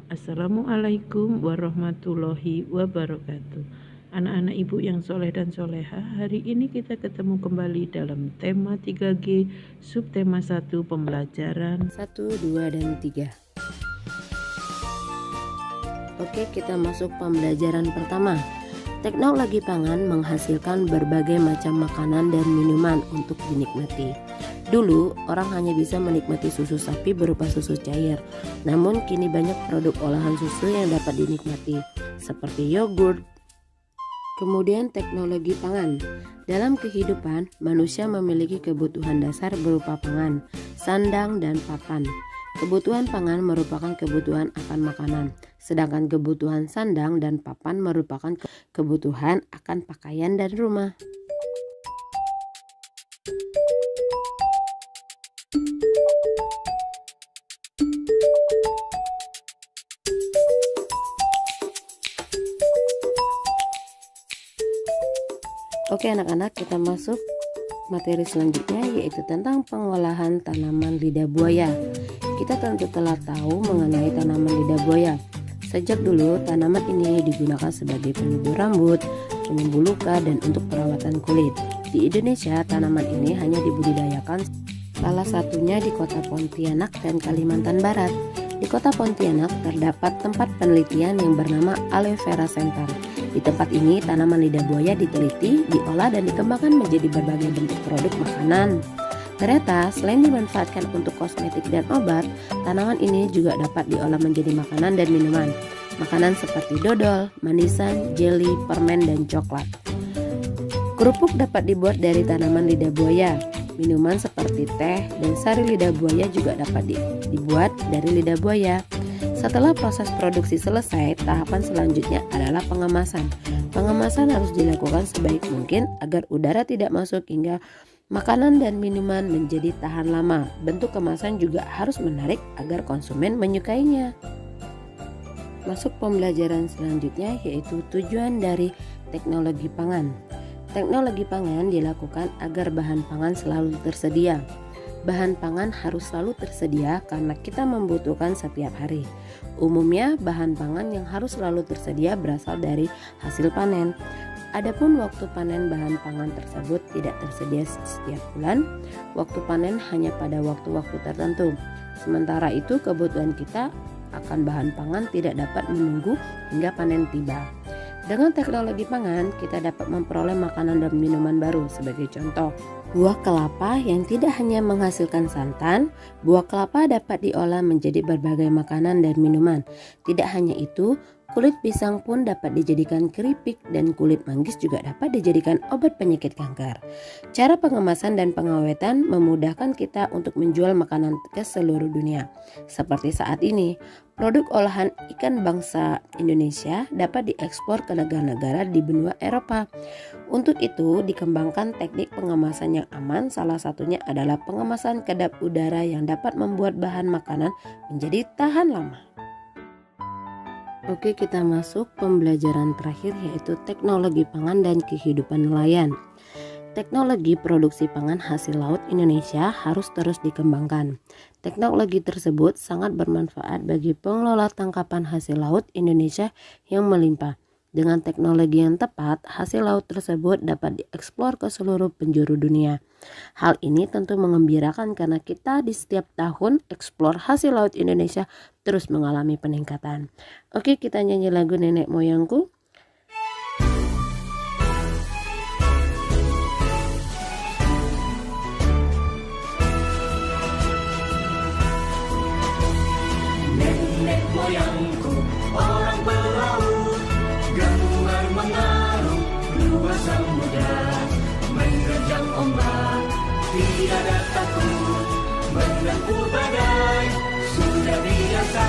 Assalamualaikum warahmatullahi wabarakatuh. Anak-anak ibu yang soleh dan soleha, hari ini kita ketemu kembali dalam tema 3G, subtema 1 pembelajaran 1, 2, dan 3. Oke, kita masuk pembelajaran pertama. Teknologi pangan menghasilkan berbagai macam makanan dan minuman untuk dinikmati. Dulu, orang hanya bisa menikmati susu sapi berupa susu cair. Namun, kini banyak produk olahan susu yang dapat dinikmati, seperti yogurt. Kemudian, teknologi pangan. Dalam kehidupan, manusia memiliki kebutuhan dasar berupa pangan, sandang, dan papan. Kebutuhan pangan merupakan kebutuhan akan makanan, sedangkan kebutuhan sandang dan papan merupakan kebutuhan akan pakaian dan rumah. Oke anak-anak, kita masuk materi selanjutnya, yaitu tentang pengolahan tanaman lidah buaya. Kita tentu telah tahu mengenai tanaman lidah buaya. Sejak dulu tanaman ini digunakan sebagai penyubur rambut, penyembuh luka, dan untuk perawatan kulit. Di Indonesia tanaman ini hanya dibudidayakan salah satunya di kota Pontianak dan Kalimantan Barat. Di kota Pontianak terdapat tempat penelitian yang bernama Aloe Vera Center. Di tempat ini tanaman lidah buaya diteliti, diolah, dan dikembangkan menjadi berbagai bentuk produk makanan. Ternyata selain dimanfaatkan untuk kosmetik dan obat, tanaman ini juga dapat diolah menjadi makanan dan minuman. Makanan seperti dodol, manisan, jelly, permen, dan coklat. Kerupuk dapat dibuat dari tanaman lidah buaya. Minuman seperti teh dan sari lidah buaya juga dapat dibuat dari lidah buaya. Setelah proses produksi selesai, tahapan selanjutnya adalah pengemasan. Pengemasan harus dilakukan sebaik mungkin agar udara tidak masuk hingga makanan dan minuman menjadi tahan lama. Bentuk kemasan juga harus menarik agar konsumen menyukainya. Masuk pembelajaran selanjutnya, yaitu tujuan dari teknologi pangan. Teknologi pangan dilakukan agar bahan pangan selalu tersedia. Bahan pangan harus selalu tersedia karena kita membutuhkan setiap hari. Umumnya bahan pangan yang harus selalu tersedia berasal dari hasil panen. Adapun waktu panen bahan pangan tersebut tidak tersedia setiap bulan. Waktu panen hanya pada waktu-waktu tertentu. Sementara itu kebutuhan kita akan bahan pangan tidak dapat menunggu hingga panen tiba. Dengan teknologi pangan, kita dapat memperoleh makanan dan minuman baru. Sebagai contoh, buah kelapa yang tidak hanya menghasilkan santan, buah kelapa dapat diolah menjadi berbagai makanan dan minuman. Tidak hanya itu, kulit pisang pun dapat dijadikan keripik dan kulit manggis juga dapat dijadikan obat penyakit kanker. Cara pengemasan dan pengawetan memudahkan kita untuk menjual makanan ke seluruh dunia. Seperti saat ini, produk olahan ikan bangsa Indonesia dapat diekspor ke negara-negara di benua Eropa. Untuk itu, dikembangkan teknik pengemasan yang aman, salah satunya adalah pengemasan kedap udara yang dapat membuat bahan makanan menjadi tahan lama. Oke, kita masuk pembelajaran terakhir, yaitu teknologi pangan dan kehidupan nelayan. Teknologi produksi pangan hasil laut Indonesia harus terus dikembangkan. Teknologi tersebut sangat bermanfaat bagi pengelola tangkapan hasil laut Indonesia yang melimpah. Dengan teknologi yang tepat, hasil laut tersebut dapat dieksplor ke seluruh penjuru dunia. Hal ini tentu mengembirakan karena kita di setiap tahun eksplor hasil laut Indonesia terus mengalami peningkatan. Oke, kita nyanyi lagu Nenek Moyangku. Nenek moyangku orang pelaut, gemar mengarung luas samudra, menerjang ombak tiada takut, menempuh badai sudah biasa.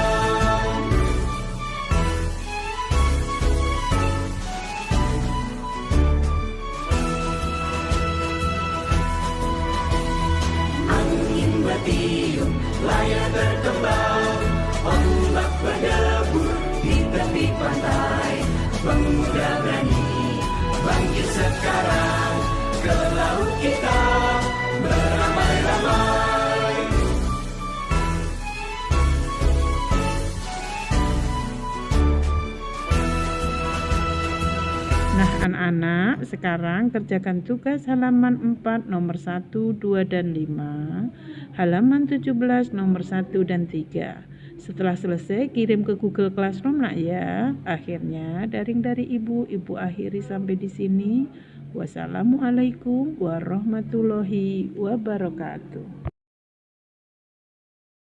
Angin bertiup, layar berkembang, ombak berdebur di tepi pantai. Pemuda berani bangkit sekarang, ke laut kita beramai-ramai. Anak-anak, sekarang kerjakan tugas halaman 4 nomor 1, 2, dan 5, halaman 17 nomor 1 dan 3. Setelah selesai, kirim ke Google Classroom nak ya. Akhirnya, daring dari Ibu akhiri sampai di sini. Wassalamualaikum warahmatullahi wabarakatuh.